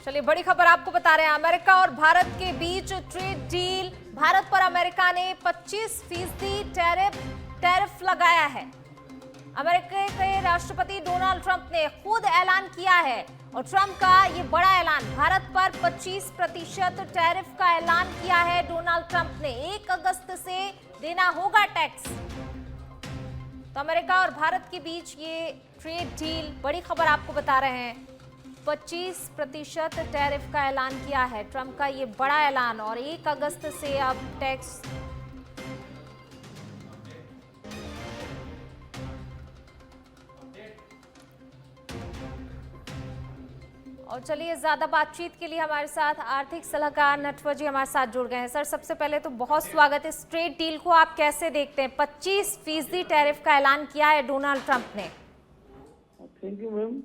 चलिए बड़ी खबर आपको बता रहे हैं। अमेरिका और भारत के बीच ट्रेड डील। भारत पर अमेरिका ने 25% टैरिफ लगाया है। अमेरिका के राष्ट्रपति डोनाल्ड ट्रंप ने खुद ऐलान किया है और ट्रंप का ये बड़ा ऐलान, भारत पर 25% टैरिफ का ऐलान किया है डोनाल्ड ट्रंप ने। 1 अगस्त से देना होगा टैक्स। तो अमेरिका और भारत के बीच ये ट्रेड डील, बड़ी खबर आपको बता रहे हैं। 25% टैरिफ का ऐलान किया है ट्रंप का, ये बड़ा ऐलान, और 1 अगस्त से अब टैक्स। और चलिए ज्यादा बातचीत के लिए हमारे साथ आर्थिक सलाहकार नटवर जी हमारे साथ जुड़ गए हैं। सर, सबसे पहले तो बहुत स्वागत है। इस ट्रेड डील को आप कैसे देखते हैं? 25% टैरिफ का ऐलान किया है डोनाल्ड ट्रंप ने। Thank you ma'am.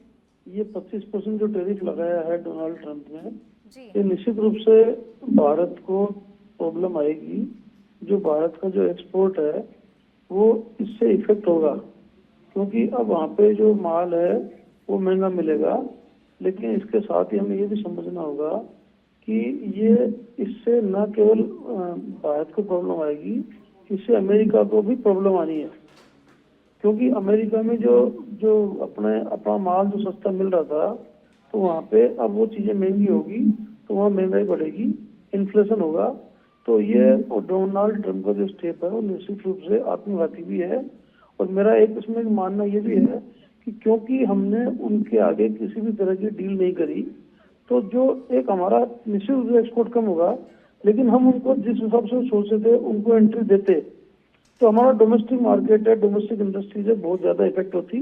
ये 25% जो टैरिफ लगाया है डोनाल्ड ट्रंप ने, जी। ये निश्चित रूप से भारत को प्रॉब्लम आएगी। जो भारत का जो एक्सपोर्ट है वो इससे इफेक्ट होगा, क्योंकि अब वहाँ पे जो माल है वो महंगा मिलेगा। लेकिन इसके साथ ही हमें ये भी समझना होगा कि ये इससे न केवल भारत को प्रॉब्लम आएगी, इससे अमेरिका को भी प्रॉब्लम आनी है। क्योंकि अमेरिका में जो अपना माल जो सस्ता मिल रहा था, तो वहाँ पे अब वो चीजें महंगी होगी, तो वहाँ महंगाई बढ़ेगी, इन्फ्लेशन होगा। तो ये डोनाल्ड ट्रंप का जो स्टेप है वो निश्चित रूप से आत्मघाती भी है। और मेरा एक इसमें मानना ये भी है कि क्योंकि हमने उनके आगे किसी भी तरह की डील नहीं करी, तो जो एक हमारा निश्चित रूप से एक्सपोर्ट कम होगा, लेकिन हम उनको जिस हिसाब से सोचते थे उनको एंट्री देते, तो हमारा डोमेस्टिक मार्केट है, डोमेस्टिक इंडस्ट्री से बहुत ज्यादा इफेक्ट होती।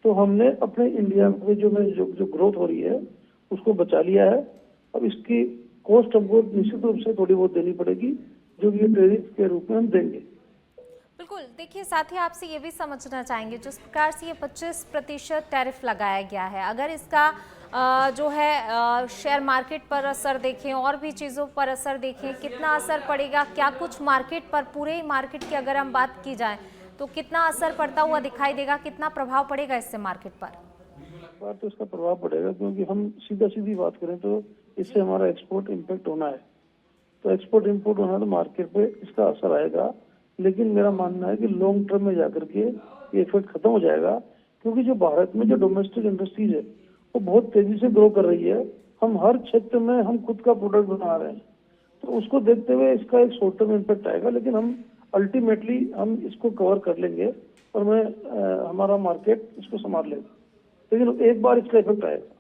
तो हमने अपने इंडिया में जो ग्रोथ हो रही है उसको बचा लिया है। अब इसकी कॉस्ट हमको निश्चित रूप से थोड़ी बहुत देनी पड़ेगी, जो ये टैरिफ के रूप में हम देंगे। बिल्कुल। देखिए, साथ ही आपसे ये भी समझना चाहेंगे, जिस प्रकार से ये 25% टैरिफ लगाया गया है, अगर इसका जो है शेयर मार्केट पर असर देखें, और भी चीज़ों पर असर देखें, कितना असर पड़ेगा? क्या कुछ मार्केट पर, पूरे मार्केट की अगर हम बात की जाए तो कितना असर पड़ता हुआ दिखाई देगा? कितना प्रभाव पड़ेगा इससे मार्केट पर? तो इसका प्रभाव पड़ेगा, क्योंकि हम सीधी बात करें तो इससे हमारा एक्सपोर्ट इम्पैक्ट होना है। तो एक्सपोर्ट इम्पोर्ट होना, तो मार्केट पे इसका असर आएगा। लेकिन मेरा मानना है कि लॉन्ग टर्म में जाकर के ये इफेक्ट खत्म हो जाएगा, क्योंकि जो भारत में जो डोमेस्टिक इंडस्ट्रीज है वो बहुत तेजी से ग्रो कर रही है। हम हर क्षेत्र में हम खुद का प्रोडक्ट बना रहे हैं, तो उसको देखते हुए इसका एक शॉर्ट टर्म इम्पैक्ट आएगा। लेकिन हम अल्टीमेटली हम इसको कवर कर लेंगे और हमारा मार्केट इसको संभाल लेगा। लेकिन एक बार इसका इफेक्ट आएगा।